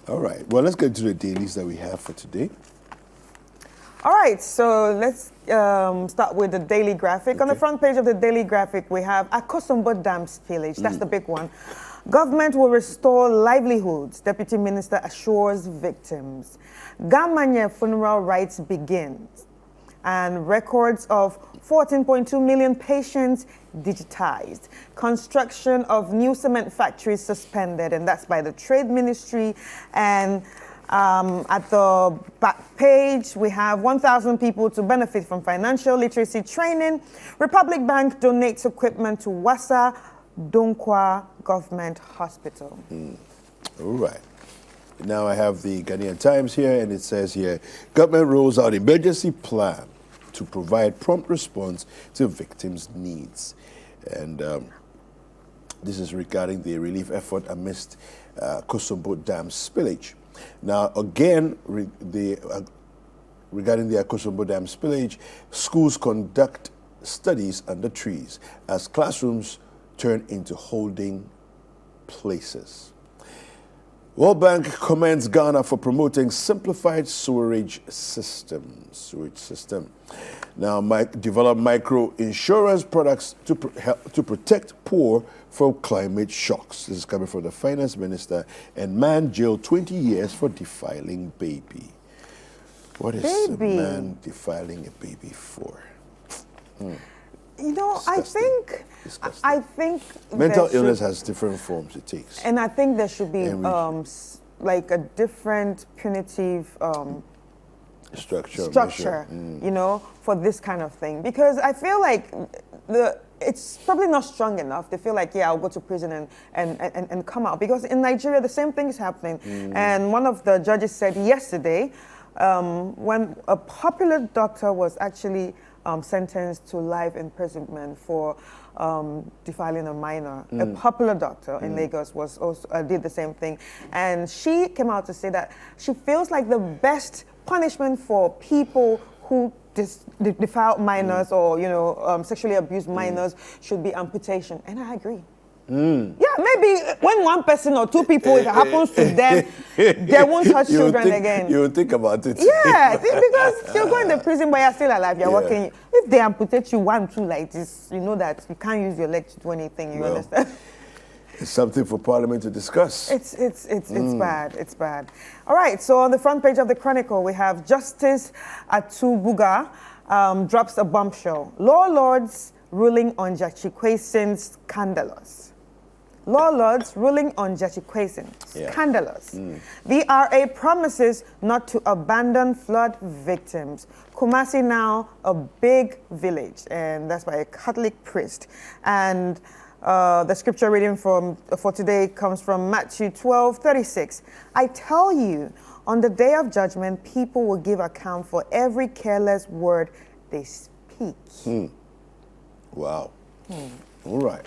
All right. Well, let's get to the dailies that we have for today. All right, so let's start with the Daily Graphic. Okay. On the front page of the Daily Graphic, we have Akosombo Dam spillage. That's the big one. Government will restore livelihoods, Deputy Minister assures victims. Gamanye funeral rites begins. And records of 14.2 million patients digitized. Construction of new cement factories suspended, and that's by the Trade Ministry. And at the back page, we have 1,000 people to benefit from financial literacy training. Republic Bank donates equipment to Wassa Donkwa Government Hospital. All right. Now I have the Ghanaian Times here, and it says here, government rolls out emergency plan to provide prompt response to victims' needs. And this is regarding the relief effort amidst Akosombo Dam spillage. Now, again, regarding the Akosombo Dam spillage, schools conduct studies under trees as classrooms turn into holding places. World Bank commends Ghana for promoting simplified sewerage system. Now, develop micro insurance products to protect poor from climate shocks. This is coming from the finance minister. And man jailed 20 years for defiling baby. What is a man defiling a baby for? You know, Disgusting. I think mental illness has different forms it takes, and I think there should be like a different punitive structure, you know, for this kind of thing, because I feel like it's probably not strong enough. They feel like, yeah, I'll go to prison and come out, because in Nigeria the same thing is happening. And one of the judges said yesterday, when a popular doctor was actually sentenced to life imprisonment for defiling a minor. A popular doctor in Lagos was also did the same thing, and she came out to say that she feels like the best punishment for people who defile minors or sexually abuse minors should be amputation, and I agree. Yeah, maybe when one person or two people, if it happens to them, they won't touch children again. You will think about it. Yeah, because you're going to prison, but you're still alive. You're working. If they amputate you 1, 2 like this, you know that you can't use your leg to do anything. You understand? It's something for Parliament to discuss. It's bad. It's bad. All right. So on the front page of the Chronicle, we have Justice Atubuga drops a bombshell. Law lords ruling on Jachikwesin's scandalous. Law lords ruling on Jachikwesin, scandalous. The RA promises not to abandon flood victims. Kumasi now a big village, and that's by a Catholic priest. And the scripture reading for today comes from Matthew 12:36. I tell you, on the day of judgment, people will give account for every careless word they speak. Wow. All right.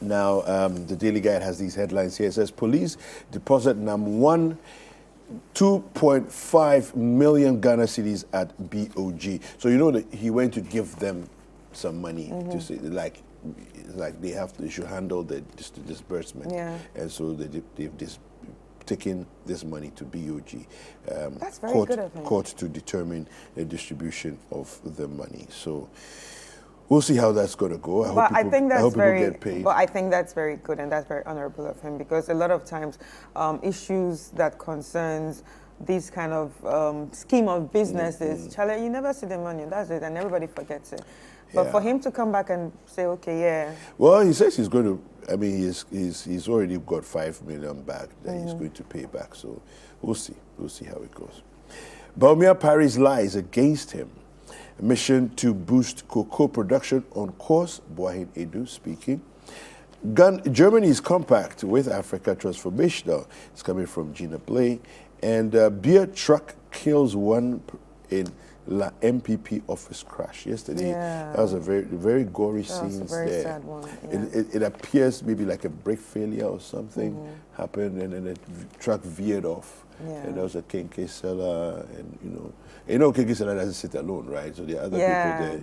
Now, the Daily Guide has these headlines here. It says, police deposit #1 2.5 million Ghana cedis at BOG. So you know that he went to give them some money to say, like they should handle the disbursement. Yeah. And so they've just taken this money to BOG. That's very good of him. Court to determine the distribution of the money. So we'll see how that's going to go. I hope people get paid. But I think that's very good, and that's very honorable of him, because a lot of times issues that concerns this kind of scheme of businesses, Charlie, you never see the money, that's it, and everybody forgets it. But for him to come back and say, okay, Well, he says he's going to, I mean, he's already got 5 million back that he's going to pay back. So we'll see. We'll see how it goes. Baumia Paris lies against him. A mission to boost cocoa production on course, Boahin Edu speaking. Germany's compact with Africa transformational. It's coming from Gina Blay. And beer truck kills one in La MPP office crash yesterday. That was a very gory scene. That was a very sad one. It appears maybe like a brake failure or something happened, and then the truck veered off. And there was a Kenke seller, and Kenke seller doesn't sit alone, right? So there are other people there.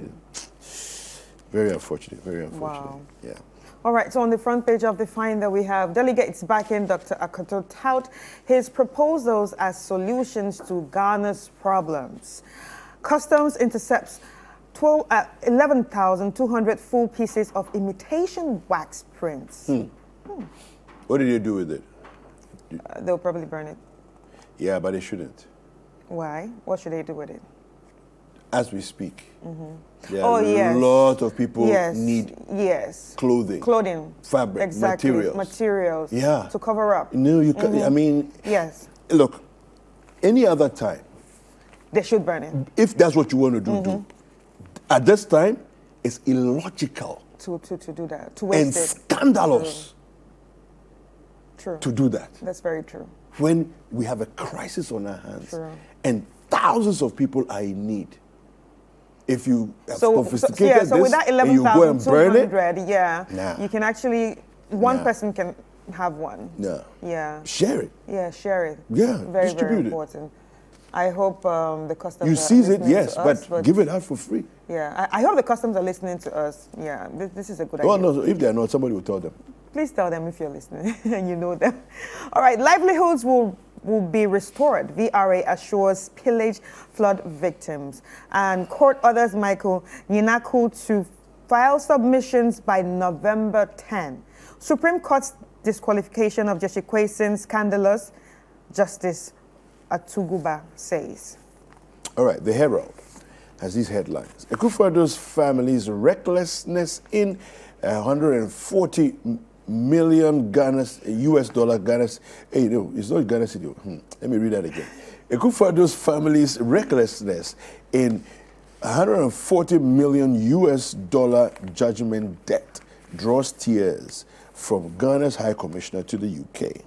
Very unfortunate. Wow. Yeah. All right, so on the front page of the Finder, we have delegates backing Dr. Akoto tout his proposals as solutions to Ghana's problems. Customs intercepts 11,200 full pieces of imitation wax prints. What did you do with it? They'll probably burn it. Yeah, but they shouldn't. Why? What should they do with it? As we speak, there are yes. a lot of people Yes. need Yes. clothing, fabric, Exactly. materials. Yeah. To cover up. No, you can. I mean, Yes. look, any other time, They should burn it. if that's what you want to do, do. At this time, it's illogical To do that. To waste and it. scandalous True. to do that. That's very true. When we have a crisis on our hands True. and thousands of people are in need. If you have So sophisticated so with this that and you go and burn it, 11,200, Nah. you can actually, one Nah. person can have one. no. Yeah. Share it. Yeah, share it. Yeah, Very, distribute very it. important. I hope the customs You are seize it, listening yes, to us, but give it out for free. Yeah, I hope the customs are listening to us. Yeah, this is a good Well, idea. no, if they're not, somebody will tell them. Please tell them if you're listening and you know them. All right, livelihoods will be restored. VRA assures pillage flood victims. And court orders Michael Nyinaku to file submissions by November 10. Supreme Court's disqualification of Jesse Kweson's scandalous, Justice Atuguba says. All right, the Herald has these headlines. Akufo-Addo's family's recklessness in 140 million US dollar Ghana's. Hey, no, it's not Ghana City. Let me read that again. Akufo-Addo's family's recklessness in 140 million US dollar judgment debt draws tears from Ghana's High Commissioner to the UK.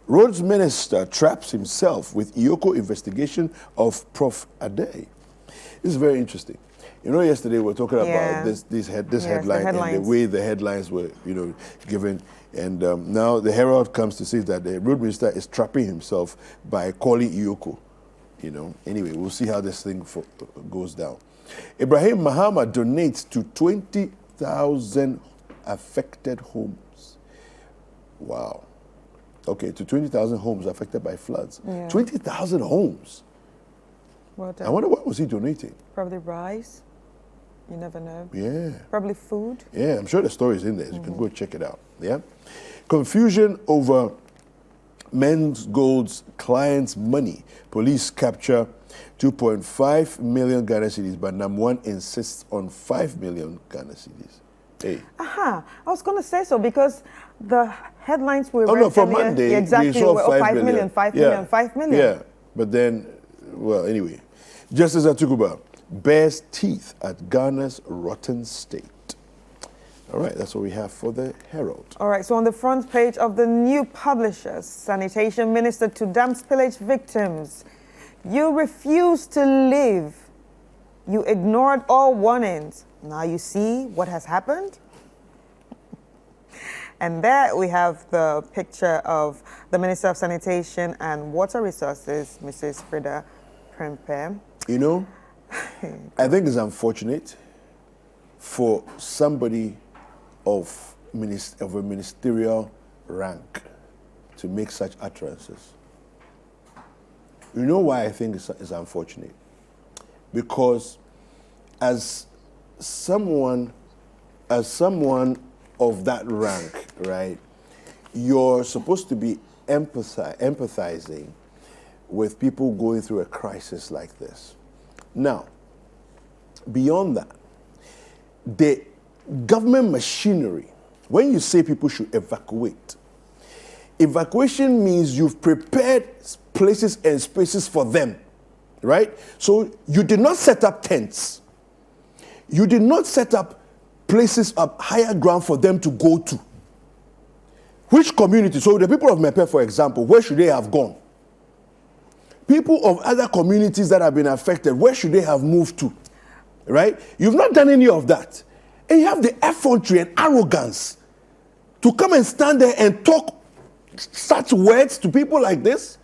Roads Minister traps himself with Iyoko investigation of Prof. Ade. This is very interesting. You know, yesterday we were talking about this headline and the way the headlines were, given. And now the Herald comes to say that the Road Minister is trapping himself by calling Iyoko. Anyway, we'll see how this thing goes down. Ibrahim Mahama donates to 20,000 affected homes. Wow. Okay, to 20,000 homes affected by floods. Yeah. 20,000 homes. Well done. I wonder what was he donating? Probably rice. You never know. Yeah. Probably food. Yeah, I'm sure the story is in there. You can go check it out. Yeah. Confusion over Men's Gold's clients' money. Police capture 2.5 million Ghana cedis, but Nam1 insists on 5 million Ghana cedis. Hey. I was going to say so because the headlines were from Monday, exactly, we saw 5 million, 5 million, 5 million. Yeah, but then, well, anyway. Justice Atuguba bears teeth at Ghana's rotten state. All right, that's what we have for the Herald. All right, so on the front page of the New Publishers, Sanitation Minister to dam spillage victims. You refuse to leave. You ignored all warnings. Now you see what has happened? And there we have the picture of the Minister of Sanitation and Water Resources, Mrs. Frida Prempeh. I think it's unfortunate for somebody of a ministerial rank to make such utterances. You know why I think it's unfortunate? Because as someone of that rank, right, you're supposed to be empathizing with people going through a crisis like this. Now, beyond that, the government machinery, when you say people should evacuate, evacuation means you've prepared places and spaces for them, right? So you did not set up tents. You did not set up places of higher ground for them to go to. Which community? So the people of Mepe, for example, where should they have gone? People of other communities that have been affected, where should they have moved to? Right? You've not done any of that. And you have the effrontery and arrogance to come and stand there and talk such words to people like this.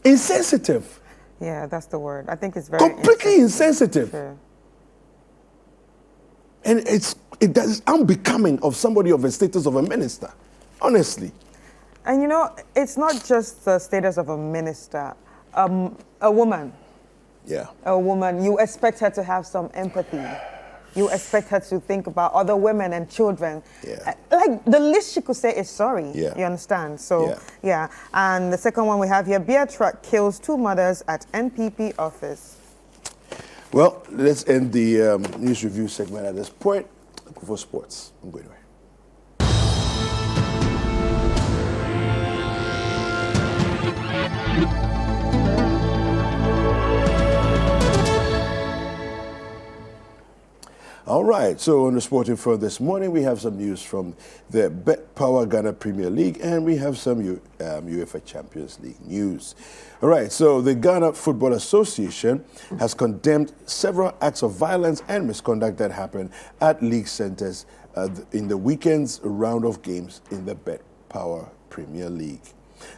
Insensitive. Yeah, that's the word. I think it's very completely insensitive. Sure. And is unbecoming of somebody of a status of a minister, honestly. And it's not just the status of a minister. A woman. Yeah. A woman, you expect her to have some empathy. You expect her to think about other women and children. Yeah. Like, the least she could say is sorry. Yeah. You understand? So, yeah. And the second one we have here, beer truck kills 2 mothers at NPP office. Well, let's end the news review segment at this point. Go for sports. I'm going away. All right, so on the sporting front this morning, we have some news from the Bet Power Ghana Premier League, and we have some UEFA Champions League news. All right, so the Ghana Football Association has condemned several acts of violence and misconduct that happened at league centres in the weekend's round of games in the Bet Power Premier League.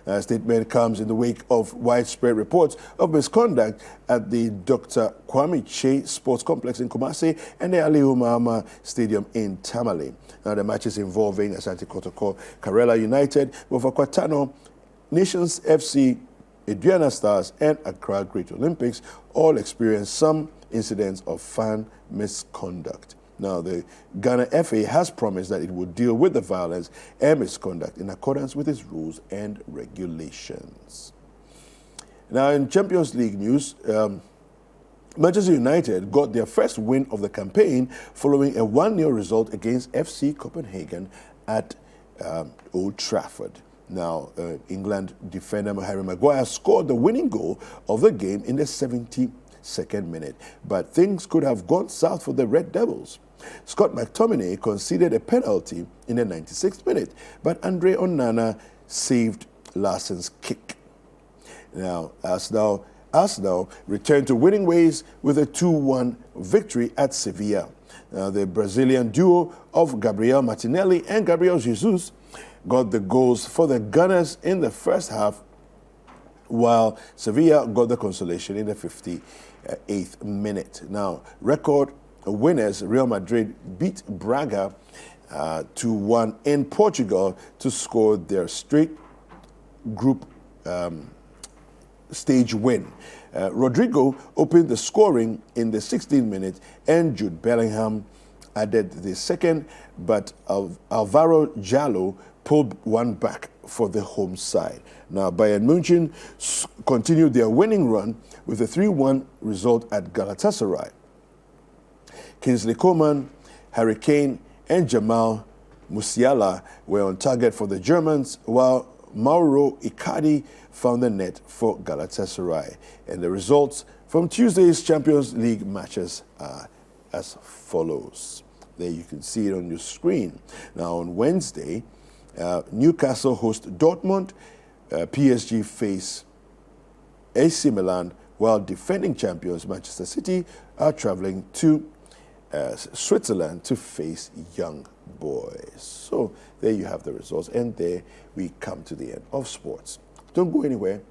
A statement comes in the wake of widespread reports of misconduct at the Dr. Kwame Che Sports Complex in Kumasi and the Aliyu Mahama Stadium in Tamale. Now, the matches involving Asante Kotoko, Karela United, Bofakwatano, Nations FC, Aduana Stars, and Accra Great Olympics all experienced some incidents of fan misconduct. Now, the Ghana FA has promised that it will deal with the violence and misconduct in accordance with its rules and regulations. Now, in Champions League news, Manchester United got their first win of the campaign following a 1-0 result against FC Copenhagen at Old Trafford. Now, England defender Harry Maguire scored the winning goal of the game in the 72nd minute, but things could have gone south for the Red Devils. Scott McTominay conceded a penalty in the 96th minute, but Andre Onana saved Larsen's kick. Now, Arsenal returned to winning ways with a 2-1 victory at Sevilla. Now, the Brazilian duo of Gabriel Martinelli and Gabriel Jesus got the goals for the Gunners in the first half, while Sevilla got the consolation in the 58th minute. Now, record winners Real Madrid beat Braga 2-1 in Portugal to score their straight group stage win. Rodrigo opened the scoring in the 16th minute, and Jude Bellingham added the second, but Alvaro Jallo pulled one back for the home side. Now, Bayern München continued their winning run with a 3-1 result at Galatasaray. Kingsley Coman, Harry Kane, and Jamal Musiala were on target for the Germans, while Mauro Icardi found the net for Galatasaray. And the results from Tuesday's Champions League matches are as follows. There you can see it on your screen. Now, on Wednesday, Newcastle host Dortmund, PSG face AC Milan, while defending champions Manchester City are traveling to Switzerland to face Young Boys. So there you have the results, and there we come to the end of sports. Don't go anywhere.